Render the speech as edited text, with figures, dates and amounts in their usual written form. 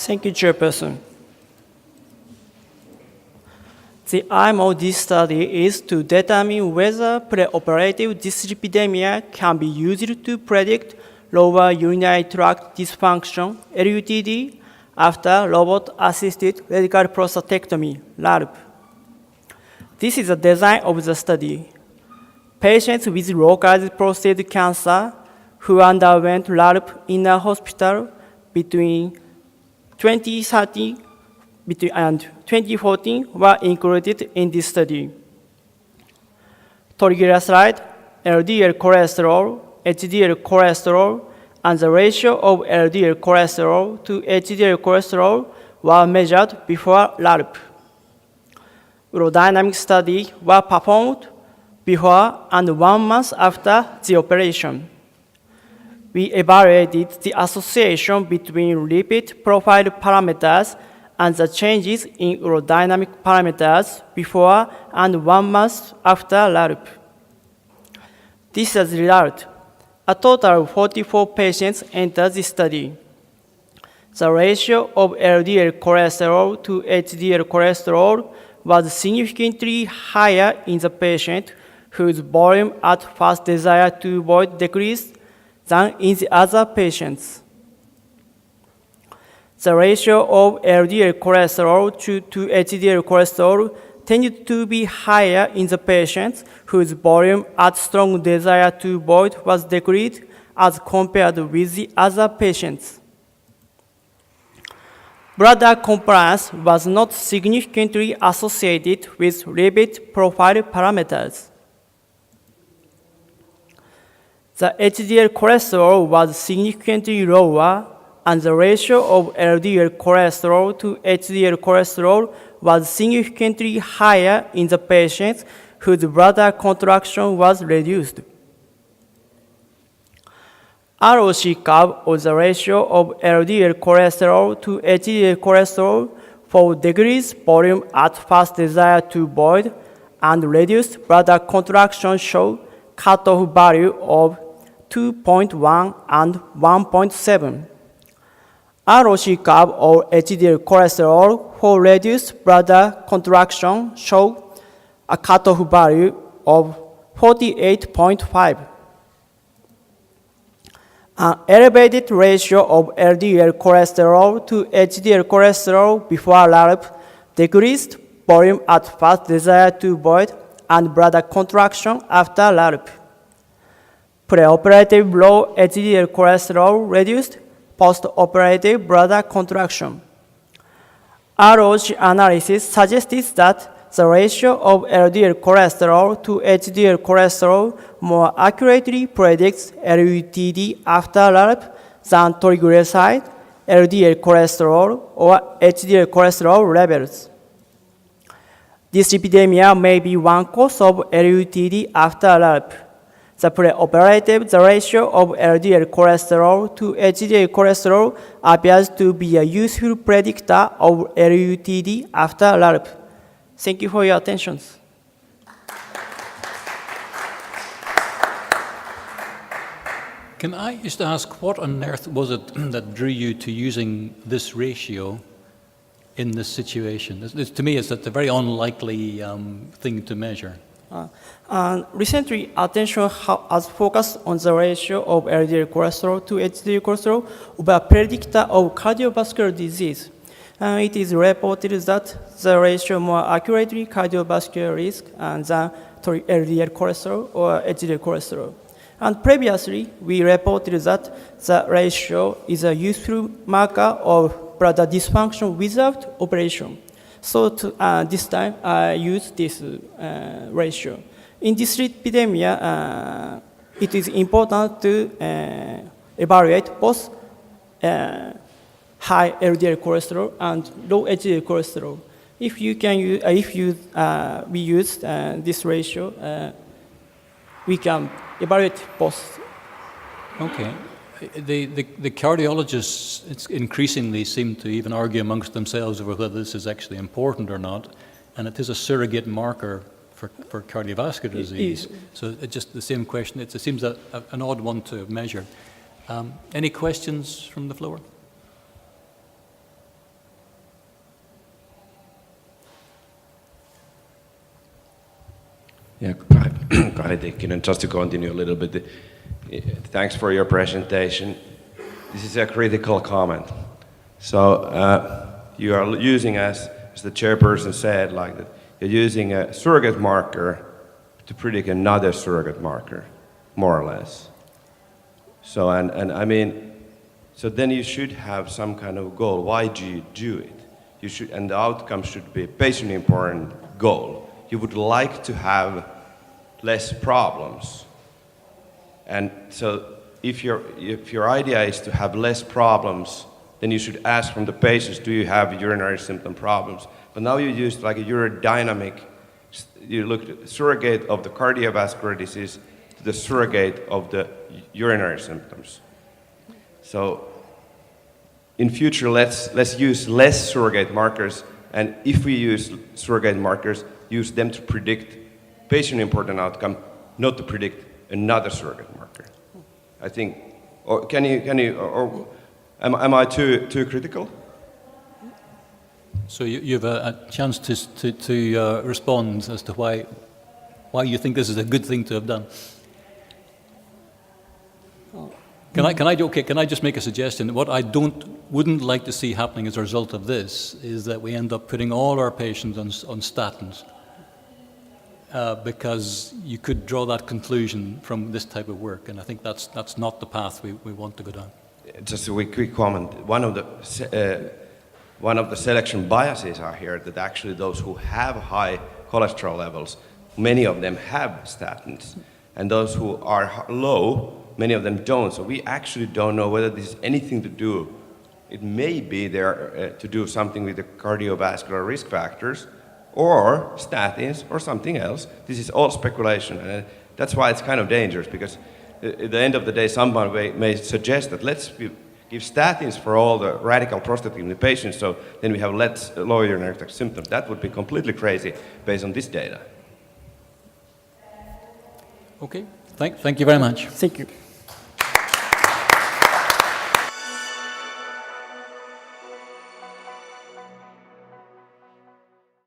Thank you, Chairperson. The aim of this study is to determine whether preoperative dyslipidemia can be used to predict lower urinary tract dysfunction, LUTD, after robot-assisted radical prostatectomy, RARP. This is the design of the study. Patients with localized prostate cancer who underwent RARP in a hospital between 2013 and 2014 were included in this study. Triglyceride, LDL cholesterol, HDL cholesterol, and the ratio of LDL cholesterol to HDL cholesterol were measured before RARP. Urodynamic studies were performed before and 1 month after the operation. We evaluated the association between lipid profile parameters and the changes in urodynamic parameters before and 1 month after RARP. This is the result. A total of 44 patients entered the study. The ratio of LDL cholesterol to HDL cholesterol was significantly higher in the patient whose volume at first desire to void decreased than in the other patients. The ratio of LDL cholesterol to HDL cholesterol tended to be higher in the patients whose volume at strong desire to void was decreased as compared with the other patients. Bladder compliance was not significantly associated with lipid profile parameters. The HDL cholesterol was significantly lower, and the ratio of LDL cholesterol to HDL cholesterol was significantly higher in the patients whose bladder contraction was reduced. ROC curve of the ratio of LDL cholesterol to HDL cholesterol for decreased volume at first desire to void and reduced bladder contraction show cutoff value of 2.1 and 1.7. ROC curve of HDL cholesterol for reduced bladder contraction show a cutoff value of 48.5. An elevated ratio of LDL cholesterol to HDL cholesterol before RARP decreased volume at first desire to void and bladder contraction after RARP. Preoperative low HDL cholesterol reduced post-operative bladder contraction. ROC analysis suggested that the ratio of LDL cholesterol to HDL cholesterol more accurately predicts LUTD after RARP than triglyceride, LDL cholesterol, or HDL cholesterol levels. Dyslipidemia may be one cause of LUTD after RARP. The preoperative, the ratio of LDL cholesterol to HDL cholesterol appears to be a useful predictor of LUTD after RARP. Thank you for your attention. Can I just ask, what on earth was it that drew you to using this ratio in this situation? To me, it's a very unlikely thing to measure. Recently, attention has focused on the ratio of LDL cholesterol to HDL cholesterol of a predictor of cardiovascular disease. It is reported that the ratio more accurately cardiovascular risk than LDL cholesterol or HDL cholesterol. And previously, we reported that the ratio is a useful marker of bladder dysfunction without operation. So this time, I use this ratio. In dyslipidemia, it is important to evaluate both high LDL cholesterol and low HDL cholesterol. If we use this ratio, we can evaluate both. Okay. The cardiologists increasingly seem to even argue amongst themselves over whether this is actually important or not, and it is a surrogate marker for cardiovascular disease. So it's just the same question. It seems an odd one to measure. Any questions from the floor? Yeah, Kari Tikkinen, just to continue a little bit. Thanks for your presentation. This is a critical comment. So you are using, as the chairperson said, like that, you're using a surrogate marker to predict another surrogate marker, more or less. So, and I mean, so then you should have some kind of goal. Why do you do it? You should, and the outcome should be a patient-important goal. You would like to have less problems. And so if your idea is to have less problems, then you should ask from the patients, do you have urinary symptom problems? But now you use like a urodynamic, you look at the surrogate of the cardiovascular disease to the surrogate of the urinary symptoms. So in future, let's use less surrogate markers, and if we use surrogate markers, use them to predict patient-important outcome, not to predict another surrogate marker. I think, or can you, or am I too critical? So you have a chance to respond as to why you think this is a good thing to have done. Can I just make a suggestion? What I wouldn't like to see happening as a result of this is that we end up putting all our patients on statins, because you could draw that conclusion from this type of work, and I think that's not the path we want to go down. Just a quick comment. One of the selection biases are here that actually those who have high cholesterol levels, many of them have statins, and those who are low, many of them don't. So we actually don't know whether this is anything to do. It may be there to do something with the cardiovascular risk factors, or statins, or something else. This is all speculation, and that's why it's kind of dangerous, because at the end of the day, someone may suggest that let's give statins for all the radical prostatectomy patients, so then we have lower urinary tract symptoms. That would be completely crazy based on this data. Okay, thank you very much. Thank you.